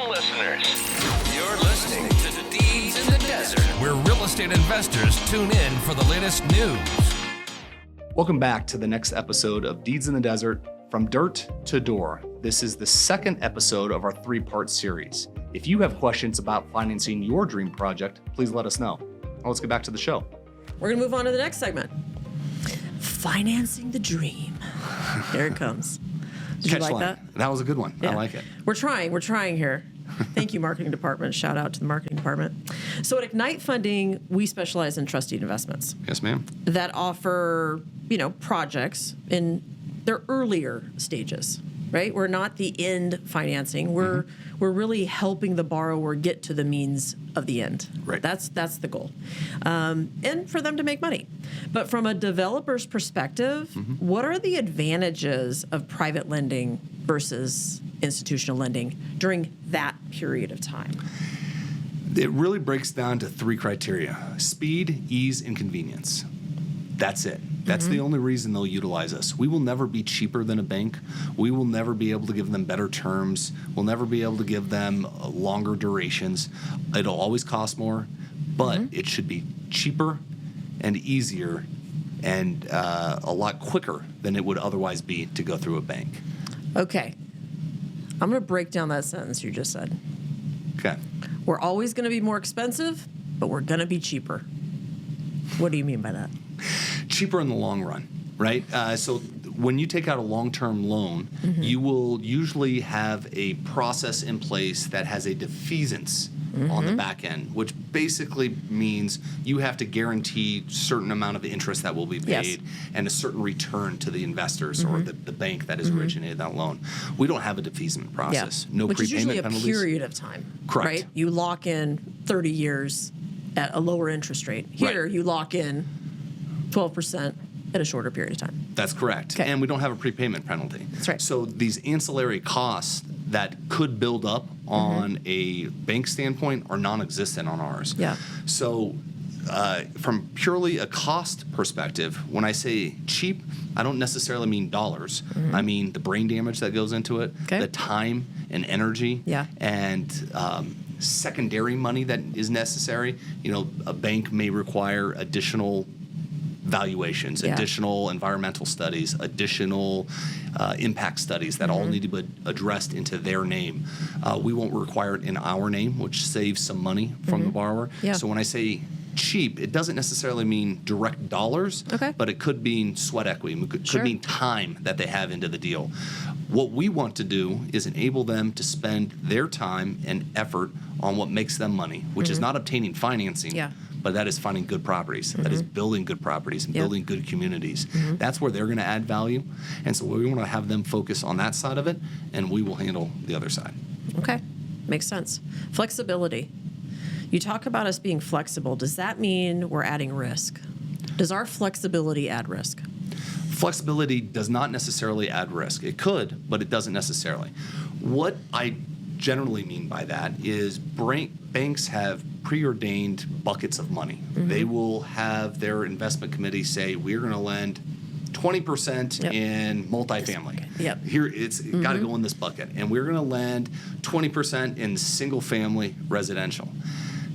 Welcome, listeners. You're listening to the Deeds in the Desert, where real estate investors tune in for the latest news. Welcome back to the next episode of Deeds in the Desert, From Dirt to Door. This is the second episode of our three-part series. If you have questions about financing your dream project, please let us know. Now let's get back to the show. We're going to move on to the next segment. Financing the dream. There it comes. Did you like that? That was a good one. Yeah. I like it. We're trying here. Thank you, marketing department. Shout out to the marketing department. So at Ignite Funding, we specialize in trustee investments. Yes, ma'am. That offer, projects in their earlier stages, right? We're not the end financing. We're really helping the borrower get to the means of the end. Right. That's the goal. And for them to make money. But from a developer's perspective, what are the advantages of private lending versus institutional lending during that period of time? It really breaks down to three criteria: speed, ease, and convenience. That's it. That's the only reason they'll utilize us. We will never be cheaper than a bank. We will never be able to give them better terms. We'll never be able to give them longer durations. It'll always cost more, but it should be cheaper and easier and a lot quicker than it would otherwise be to go through a bank. Okay. I'm going to break down that sentence you just said. Okay. We're always going to be more expensive, but we're going to be cheaper. What do you mean by that? Cheaper in the long run, right? So when you take out a long-term loan, you will usually have a process in place that has a defeasance on the back end, which basically means you have to guarantee a certain amount of interest that will be paid and a certain return to the investors or the bank that has originated that loan. We don't have a defeasance process. No Which prepayment is usually penalties. a period of time. Correct. Right? You lock in 30 years at a lower interest rate. Here, you lock in 12% at a shorter period of time. That's correct. Okay. And we don't have a prepayment penalty. That's right. So these ancillary costs that could build up on a bank standpoint are non-existent on ours. Yeah. So from purely a cost perspective, when I say cheap, I don't necessarily mean dollars. I mean the brain damage that goes into it, the time and energy, and secondary money that is necessary. A bank may require additional valuations, additional environmental studies, additional impact studies that all need to be addressed into their name. We won't require it in our name, which saves some money from the borrower. So when I say cheap, it doesn't necessarily mean direct dollars, but it could mean sweat equity. It could mean time that they have into the deal. What we want to do is enable them to spend their time and effort on what makes them money, which is not obtaining financing, but that is finding good properties. That is building good properties and building good communities. That's where they're going to add value. And so we want to have them focus on that side of it, and we will handle the other side. Okay. Makes sense. Flexibility. You talk about us being flexible. Does that mean we're adding risk? Does our flexibility add risk? Flexibility does not necessarily add risk. It could, but it doesn't necessarily. What I generally mean by that is banks have preordained buckets of money. They will have their investment committee say, we're going to lend 20% in multifamily. Here, it's got to go in this bucket. And we're going to lend 20% in single-family residential.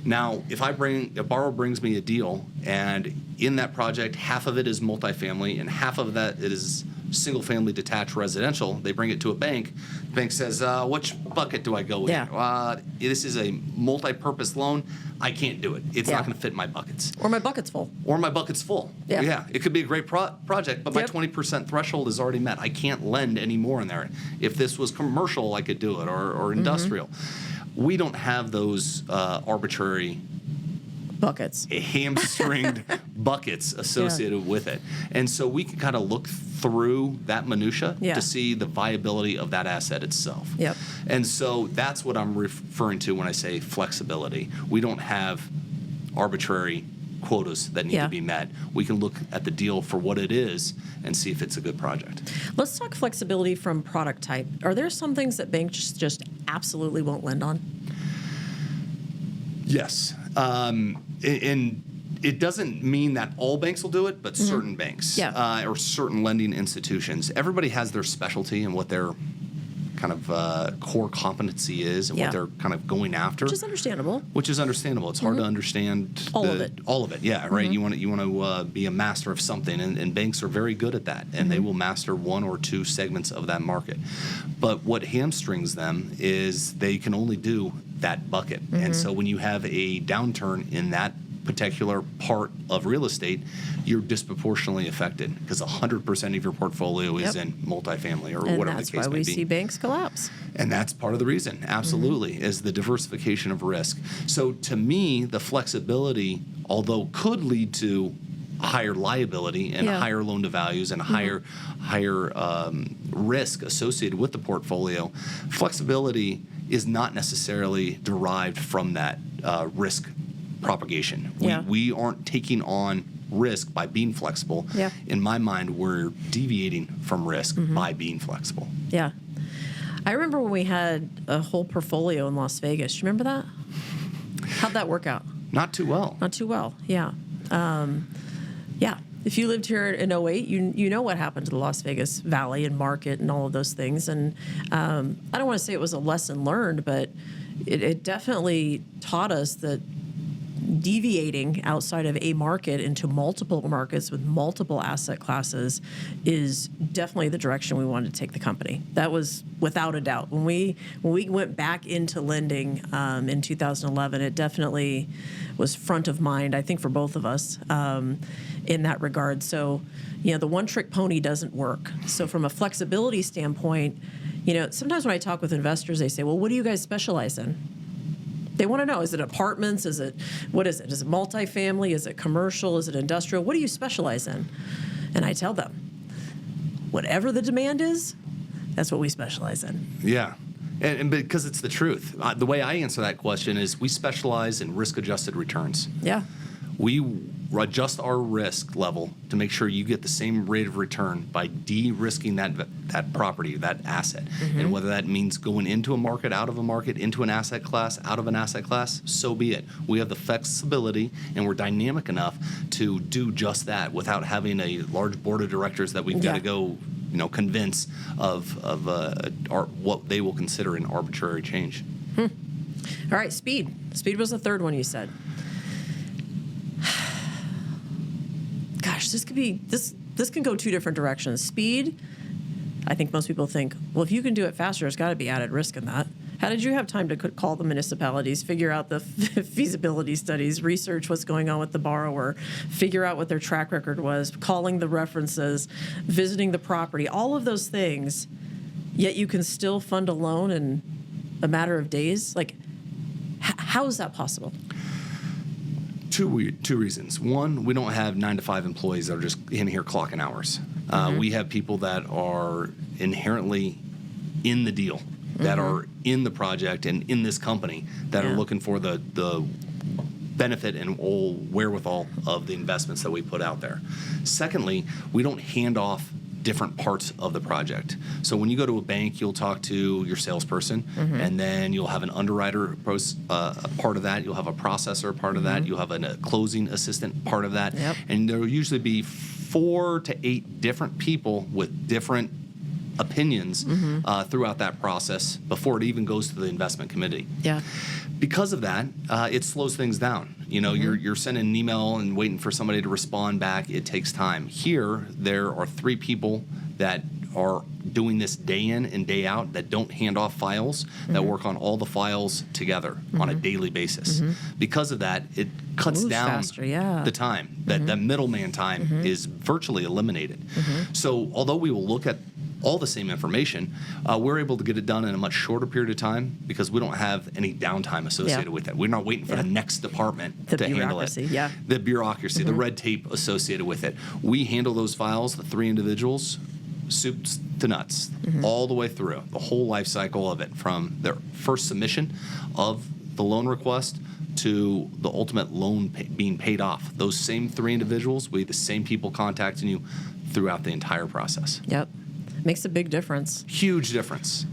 Now, if a borrower brings me a deal, and in that project, half of it is multifamily and half of that is single-family detached residential, they bring it to a bank. The bank says, which bucket do I go in? This is a multi-purpose loan. I can't do it. It's not going to fit my buckets. Or my bucket's full. It could be a great project, but my 20% threshold is already met. I can't lend any more in there. If this was commercial, I could do it, or industrial. We don't have those arbitrary buckets, hamstringed buckets associated with it. And so we can kind of look through that minutia to see the viability of that asset itself. And so that's what I'm referring to when I say flexibility. We don't have arbitrary quotas that need to be met. We can look at the deal for what it is and see if it's a good project. Let's talk flexibility from product type. Are there some things that banks just absolutely won't lend on? Yes. And it doesn't mean that all banks will do it, but certain banks or certain lending institutions. Everybody has their specialty and what they're kind of core competency is and what they're kind of going after. Which is understandable. It's hard to understand all of it. Yeah, right. You want to be a master of something, and banks are very good at that, and they will master one or two segments of that market. But what hamstrings them is they can only do that bucket, and so when you have a downturn in that particular part of real estate, you're disproportionately affected because 100% of your portfolio is in multifamily or whatever the case may be. And that's why we see banks collapse. And that's part of the reason, absolutely, is the diversification of risk. So to me, the flexibility, although could lead to higher liability and higher loan to values and higher risk associated with the portfolio, flexibility is not necessarily derived from that risk propagation. We aren't taking on risk by being flexible. In my mind, we're deviating from risk by being flexible. Yeah. I remember when we had a whole portfolio in Las Vegas. Do you remember that? How'd that work out? Not too well. Not too well, yeah. If you lived here in 08, you know what happened to the Las Vegas Valley and market and all of those things. And I don't want to say it was a lesson learned, but it definitely taught us that deviating outside of a market into multiple markets with multiple asset classes is definitely the direction we wanted to take the company. That was without a doubt. When we went back into lending in 2011, it definitely was front of mind, I think, for both of us in that regard. So, the one-trick pony doesn't work. So from a flexibility standpoint, sometimes when I talk with investors, they say, well, what do you guys specialize in? They want to know, is it apartments? What is it? Is it multifamily? Is it commercial? Is it industrial? What do you specialize in? And I tell them, whatever the demand is, that's what we specialize in. Yeah. And because it's the truth. The way I answer that question is we specialize in risk-adjusted returns. Yeah. We adjust our risk level to make sure you get the same rate of return by de-risking that property, that asset. And whether that means going into a market, out of a market, into an asset class, out of an asset class, so be it. We have the flexibility and we're dynamic enough to do just that without having a large board of directors that we've got to go convince of what they will consider an arbitrary change. All right, speed. Speed was the third one you said. Gosh, this can go two different directions. Speed, I think most people think, well, if you can do it faster, there's got to be added risk in that. How did you have time to call the municipalities, figure out the feasibility studies, research what's going on with the borrower, figure out what their track record was, calling the references, visiting the property, all of those things, yet you can still fund a loan in a matter of days? Like, how is that possible? Two reasons. One, we don't have 9 to 5 employees that are just in here clocking hours. We have people that are inherently in the deal, that are in the project and in this company, that are looking for the benefit and all wherewithal of the investments that we put out there. Secondly, we don't hand off different parts of the project. So when you go to a bank, you'll talk to your salesperson, and then you'll have an underwriter part of that. You'll have a processor part of that. You'll have a closing assistant part of that. And there will usually be 4 to 8 different people with different opinions throughout that process before it even goes to the investment committee. Because of that, it slows things down. You're sending an email and waiting for somebody to respond back. It takes time. Here, there are 3 people that are doing this day in and day out that don't hand off files, that work on all the files together on a daily basis. Because of that, it cuts down the time. That middleman time is virtually eliminated. So although we will look at all the same information, we're able to get it done in a much shorter period of time because we don't have any downtime associated with it. We're not waiting for the next department to handle it. The bureaucracy, the red tape associated with it. We handle those files, the 3 individuals, soups to nuts, all the way through, the whole life cycle of it, from their first submission of the loan request to the ultimate loan being paid off. Those same 3 individuals, we have the same people contacting you throughout the entire process. Makes a big difference. Huge difference.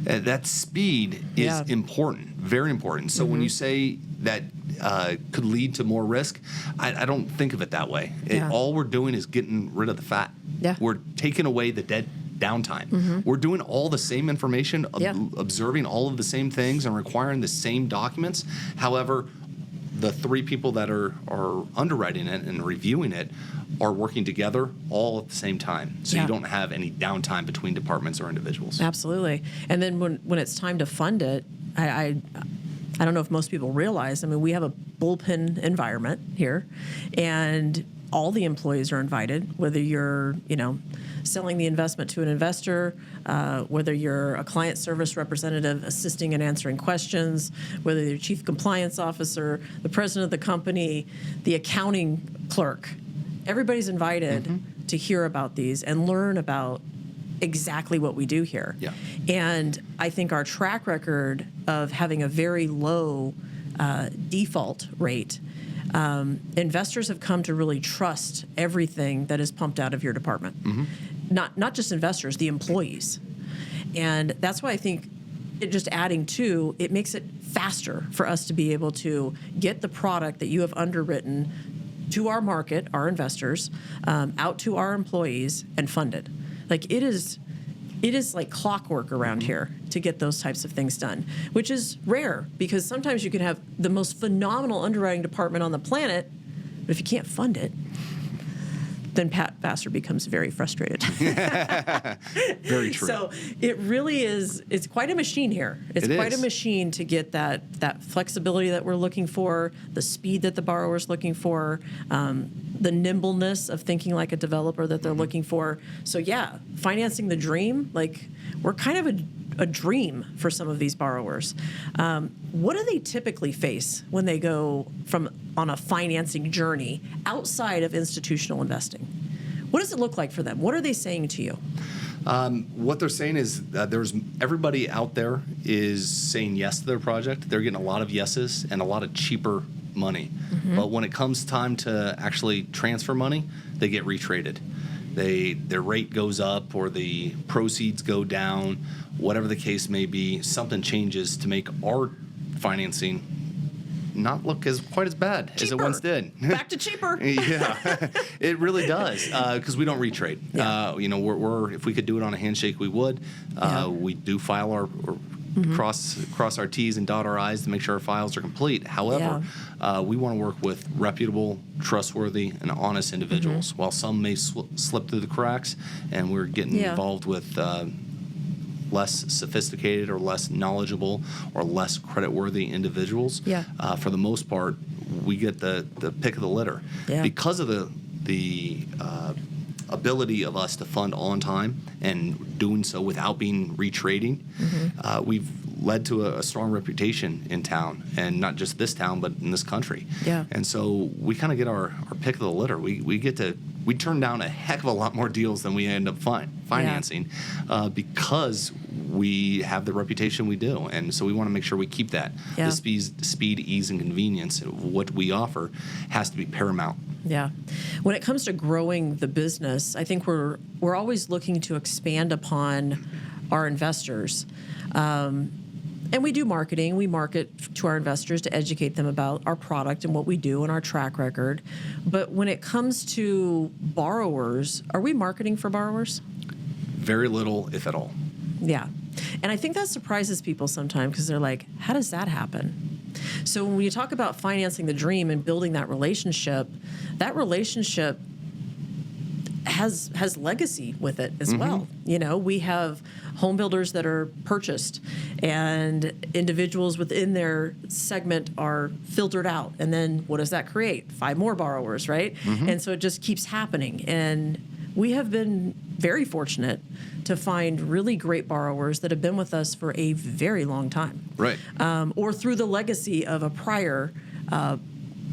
That speed is important, very important. So when you say that could lead to more risk, I don't think of it that way. All we're doing is getting rid of the fat. We're taking away the downtime. We're doing all the same information, observing all of the same things, and requiring the same documents. However, the three people that are underwriting it and reviewing it are working together all at the same time. So you don't have any downtime between departments or individuals. Absolutely. And then when it's time to fund it, I don't know if most people realize, I mean, we have a bullpen environment here, and all the employees are invited, whether you're, selling the investment to an investor, whether you're a client service representative assisting and answering questions, whether you're chief compliance officer, the president of the company, the accounting clerk. Everybody's invited to hear about these and learn about exactly what we do here. Yeah. And I think our track record of having a very low default rate, investors have come to really trust everything that is pumped out of your department. Not just investors, the employees. And that's why I think just adding to, it makes it faster for us to be able to get the product that you have underwritten to our market, our investors, out to our employees and fund it. Like it is like clockwork around here to get those types of things done, which is rare because sometimes you can have the most phenomenal underwriting department on the planet, but if you can't fund it, then Pat Vassar becomes very frustrated. Very true. So it really is, it's quite a machine here. It's quite a machine to get that flexibility that we're looking for, the speed that the borrower's looking for, the nimbleness of thinking like a developer that they're looking for. So yeah, financing the dream, like we're kind of a dream for some of these borrowers. What do they typically face when they go on a financing journey outside of institutional investing? What does it look like for them? What are they saying to you? What they're saying is that everybody out there is saying yes to their project. They're getting a lot of yeses and a lot of cheaper money. But when it comes time to actually transfer money, they get retraded. Their rate goes up or the proceeds go down, whatever the case may be. Something changes to make our financing not look quite as bad as it once did. Back to cheaper. Yeah, it really does because we don't retrade. Yeah. We're if we could do it on a handshake, we would. We do file our cross our T's and dot our I's to make sure our files are complete. However, we want to work with reputable, trustworthy, and honest individuals. While some may slip through the cracks, and we're getting involved with less sophisticated or less knowledgeable or less credit-worthy individuals, for the most part, we get the pick of the litter. Because of the ability of us to fund on time and doing so without being retrading, we've led to a strong reputation in town, and not just this town, but in this country. And so we kind of get our pick of the litter. We turn down a heck of a lot more deals than we end up financing because we have the reputation we do. And so we want to make sure we keep that. The speed, ease, and convenience of what we offer has to be paramount. Yeah. When it comes to growing the business, I think we're always looking to expand upon our investors. And we do marketing. We market to our investors to educate them about our product and what we do and our track record. But when it comes to borrowers, are we marketing for borrowers? Very little, if at all. Yeah. And I think that surprises people sometimes because they're like, how does that happen? So when you talk about financing the dream and building that relationship has legacy with it as well. We have home builders that are purchased and individuals within their segment are filtered out. And then what does that create? 5 more borrowers, right? And so it just keeps happening. And we have been very fortunate to find really great borrowers that have been with us for a very long time. Right. Or through the legacy of a prior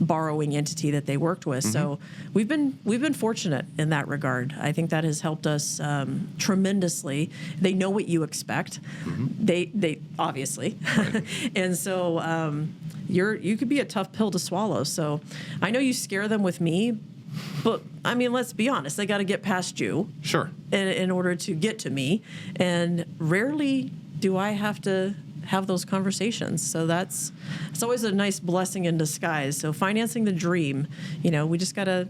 borrowing entity that they worked with. So we've been fortunate in that regard. I think that has helped us tremendously. They know what you expect. They obviously, right. And so you could be a tough pill to swallow. So I know you scare them with me, but I mean, let's be honest. They got to get past you, sure, in order to get to me. And rarely do I have to have those conversations. So it's always a nice blessing in disguise. So financing the dream, we got to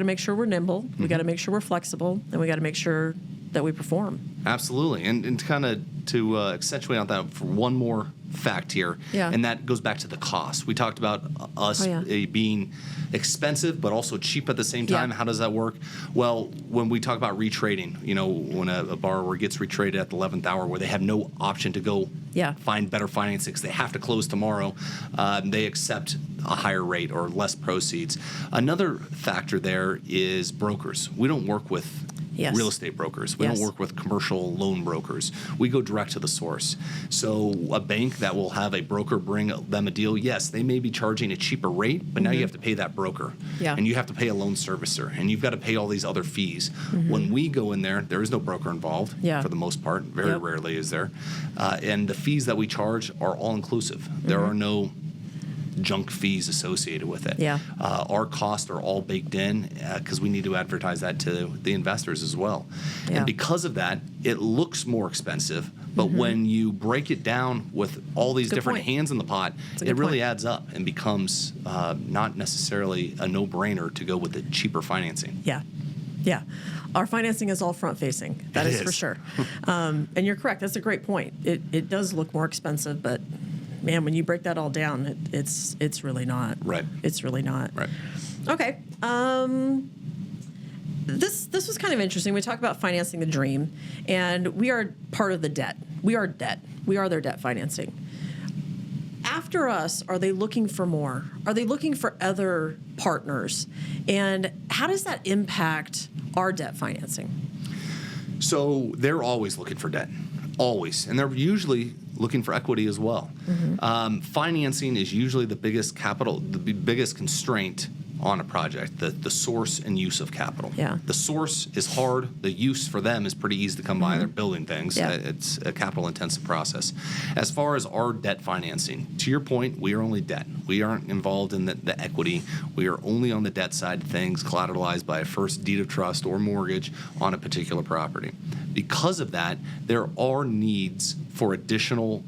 make sure we're nimble. We got to make sure we're flexible, and we got to make sure that we perform. Absolutely. And kind of to accentuate on that for one more fact here, and that goes back to the cost. We talked about us being expensive but also cheap at the same time. How does that work? Well, when we talk about retrading, when a borrower gets retraded at the 11th hour where they have no option to go find better financing because they have to close tomorrow, they accept a higher rate or less proceeds. Another factor there is brokers. We don't work with real estate brokers. We don't work with commercial loan brokers. We go direct to the source. So a bank that will have a broker bring them a deal, yes, they may be charging a cheaper rate, but now you have to pay that broker. And you have to pay a loan servicer, and you've got to pay all these other fees. When we go in there is no broker involved for the most part. Very rarely is there. And the fees that we charge are all inclusive. There are no junk fees associated with it. Our costs are all baked in because we need to advertise that to the investors as well. And because of that, it looks more expensive, but when you break it down with all these different hands in the pot, it really adds up and becomes not necessarily a no-brainer to go with the cheaper financing. Our financing is all front-facing. That is for sure. And you're correct. That's a great point. It does look more expensive, but man, when you break that all down, it's really not. Right. It's really not. Right. Okay. This was kind of interesting. We talk about financing the dream, and we are part of the debt. We are debt. We are their debt financing. After us, are they looking for more? Are they looking for other partners? And how does that impact our debt financing? So they're always looking for debt. Always. And they're usually looking for equity as well. Financing is usually the biggest constraint on a project, the source and use of capital. The source is hard. The use for them is pretty easy to come by. They're building things. It's a capital-intensive process. As far as our debt financing, to your point, we are only debt. We aren't involved in the equity. We are only on the debt side of things, collateralized by a first deed of trust or mortgage on a particular property. Because of that, there are needs for additional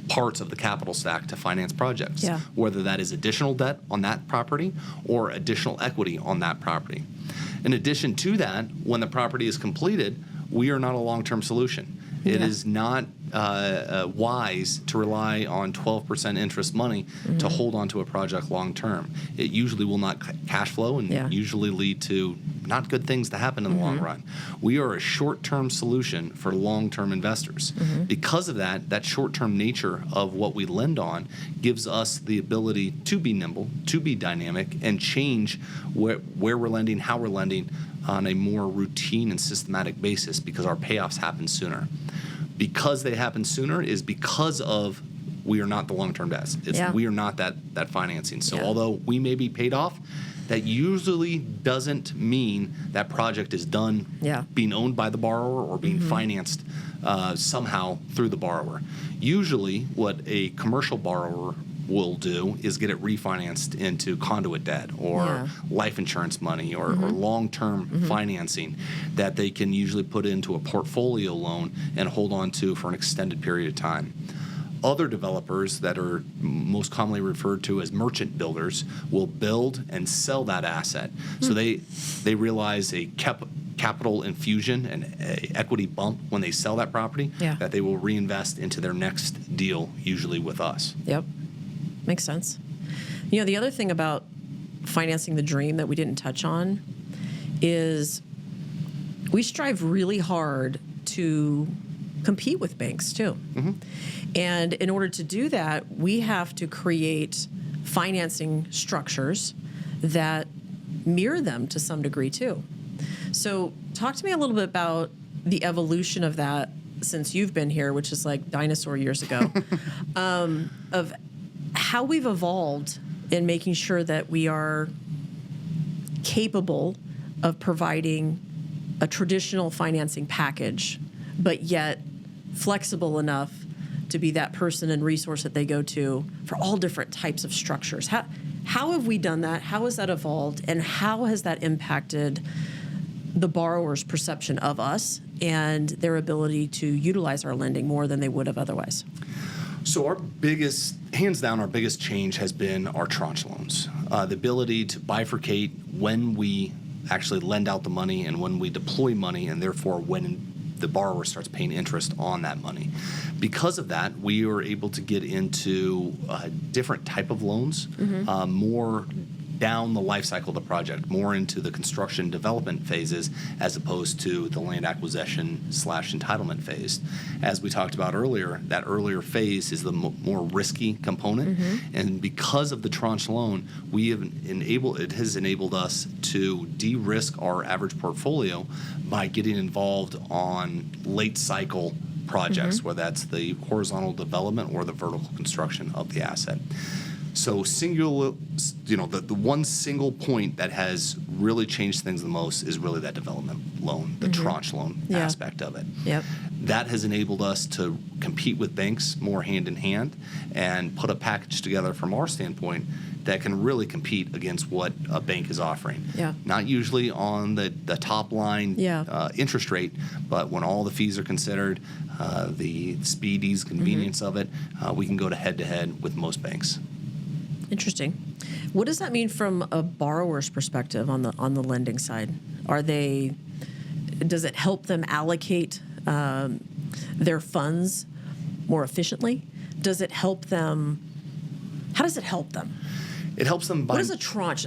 parts of the capital stack to finance projects, whether that is additional debt on that property or additional equity on that property. In addition to that, when the property is completed, we are not a long-term solution. It is not wise to rely on 12% interest money to hold on to a project long-term. It usually will not cash flow and usually lead to not good things to happen in the long run. We are a short-term solution for long-term investors. Because of that short-term nature of what we lend on gives us the ability to be nimble, to be dynamic, and change where we're lending, how we're lending on a more routine and systematic basis because our payoffs happen sooner. Because they happen sooner is because of we are not the long-term debts. We are not that financing. So although we may be paid off, that usually doesn't mean that project is done being owned by the borrower or being financed somehow through the borrower. Usually what a commercial borrower will do is get it refinanced into conduit debt or life insurance money or long-term financing that they can usually put into a portfolio loan and hold on to for an extended period of time. Other developers that are most commonly referred to as merchant builders will build and sell that asset. So they realize a capital infusion and a equity bump when they sell that property that they will reinvest into their next deal, usually with us. Makes sense. The other thing about financing the dream that we didn't touch on is we strive really hard to compete with banks too. And in order to do that, we have to create financing structures that mirror them to some degree too. So talk to me a little bit about the evolution of that since you've been here, which is like dinosaur years ago, of how we've evolved in making sure that we are capable of providing a traditional financing package, but yet flexible enough to be that person and resource that they go to for all different types of structures. How have we done that? How has that evolved? And how has that impacted the borrower's perception of us and their ability to utilize our lending more than they would have otherwise? So hands down, our biggest change has been our tranche loans. The ability to bifurcate when we actually lend out the money and when we deploy money, and therefore when the borrower starts paying interest on that money. Because of that, we are able to get into a different type of loans, more down the life cycle of the project, more into the construction development phases as opposed to the land acquisition / entitlement phase. As we talked about earlier, that earlier phase is the more risky component, and because of the tranche loan, it has enabled us to de-risk our average portfolio by getting involved on late cycle projects, whether that's the horizontal development or the vertical construction of the asset. So the one single point that has really changed things the most is really that development loan, the tranche loan aspect of it. Yep. That has enabled us to compete with banks more hand in hand and put a package together from our standpoint that can really compete against what a bank is offering. Yeah. Not usually on the top line interest rate, but when all the fees are considered, the speed, ease, convenience of it, we can go to head with most banks. Interesting. What does that mean from a borrower's perspective on the lending side? Does it help them allocate their funds more efficiently? Does it help them? How does it help them? It helps them by... What is a tranche?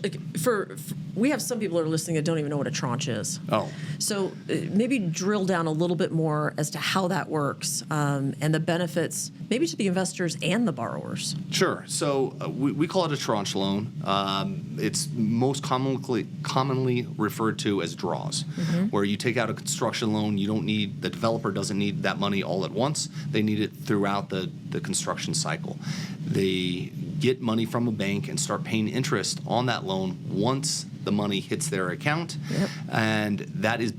We have some people that are listening that don't even know what a tranche is. Oh. So maybe drill down a little bit more as to how that works and the benefits maybe to the investors and the borrowers. Sure. So we call it a tranche loan. It's most commonly referred to as draws, where you take out a construction loan. The developer doesn't need that money all at once. They need it throughout the construction cycle. They get money from a bank and start paying interest on that loan once the money hits their account, and that is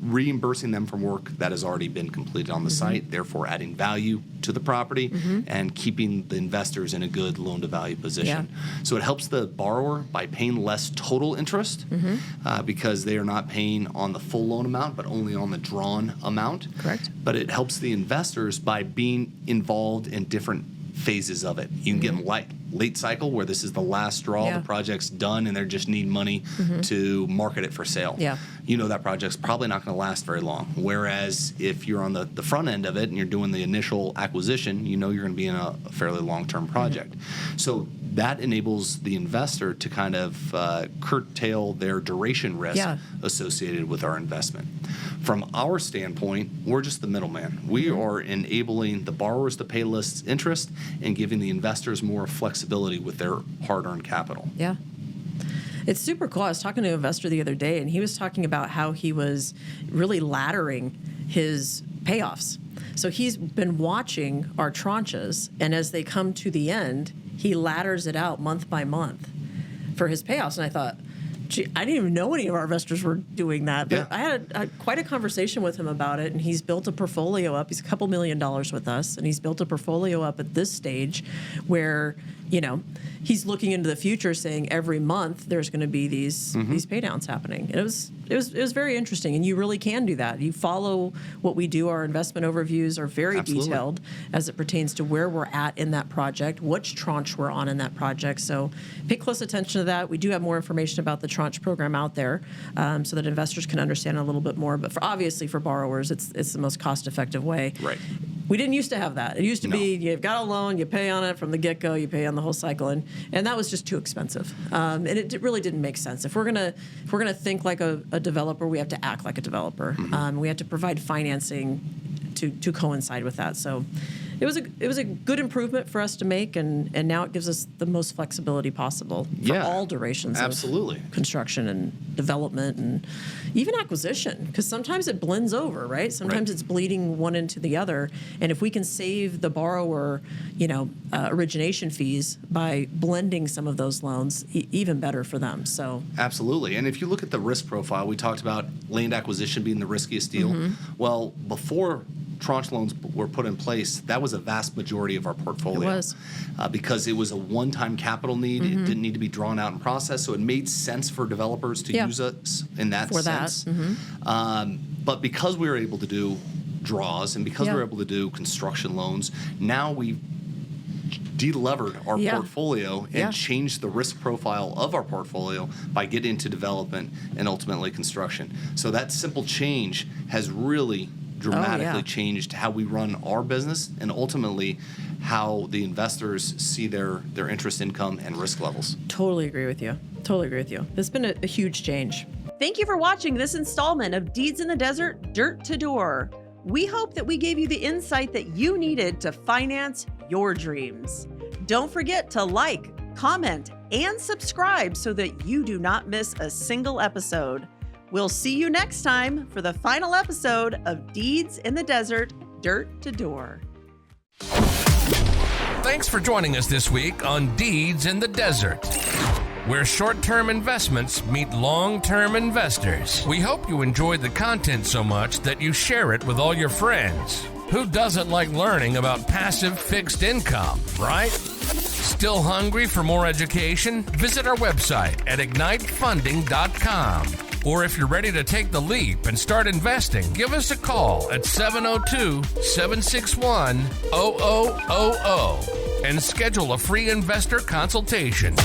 reimbursing them from work that has already been completed on the site, therefore adding value to the property and keeping the investors in a good loan-to-value position. So it helps the borrower by paying less total interest because they are not paying on the full loan amount, but only on the drawn amount. Correct. But it helps the investors by being involved in different phases of it. You can get them late cycle, where this is the last straw, the project's done, and they just need money to market it for sale. Yeah. You know that project's probably not going to last very long. Whereas if you're on the front end of it and you're doing the initial acquisition, you know you're going to be in a fairly long-term project. So that enables the investor to kind of curtail their duration risk associated with our investment. From our standpoint, we're just the middleman. We are enabling the borrowers to pay less interest and giving the investors more flexibility with their hard-earned capital. Yeah. It's super cool. I was talking to an investor the other day, and he was talking about how he was really laddering his payoffs. So he's been watching our tranches, and as they come to the end, he ladders it out month by month for his payoffs. And I thought, gee, I didn't even know any of our investors were doing that. But I had quite a conversation with him about it, and he's built a portfolio up. He's a couple $1 million with us, and he's built a portfolio up at this stage where, he's looking into the future, saying every month there's going to be these pay downs happening. And it was very interesting, and you really can do that. You follow what we do. Our investment overviews are very detailed as it pertains to where we're at in that project, which tranche we're on in that project. So pay close attention to that. We do have more information about the tranche program out there so that investors can understand a little bit more. But obviously for borrowers, it's the most cost-effective way. Right. We didn't used to have that. It used to be you've got a loan, you pay on it from the get-go, you pay on the whole cycle, and that was just too expensive. And it really didn't make sense. If we're gonna think like a developer, we have to act like a developer. We have to provide financing to coincide with that. So it was a good improvement for us to make, and now it gives us the most flexibility possible for all durations of construction and development and even acquisition, because sometimes it blends over, right? Sometimes it's bleeding one into the other, and if we can save the borrower, origination fees by blending some of those loans, even better for them. So absolutely. And if you look at the risk profile, we talked about land acquisition being the riskiest deal. Well, before tranche loans were put in place, that was a vast majority of our portfolio. It was. Because it was a one-time capital need. It didn't need to be drawn out and processed, so it made sense for developers to use us in that sense. But because we were able to do draws and because we were able to do construction loans, now we've de-levered our portfolio and changed the risk profile of our portfolio by getting into development and ultimately construction. So that simple change has really dramatically changed how we run our business and ultimately how the investors see their interest income and risk levels. Totally agree with you. It's been a huge change. Thank you for watching this installment of Deeds in the Desert, Dirt to Door. We hope that we gave you the insight that you needed to finance your dreams. Don't forget to like, comment, and subscribe so that you do not miss a single episode. We'll see you next time for the final episode of Deeds in the Desert, Dirt to Door. Thanks for joining us this week on Deeds in the Desert, where short-term investments meet long-term investors. We hope you enjoyed the content so much that you share it with all your friends. Who doesn't like learning about passive fixed income, right? Still hungry for more education? Visit our website at ignitefunding.com. Or if you're ready to take the leap and start investing, give us a call at 702-761-0000 and schedule a free investor consultation.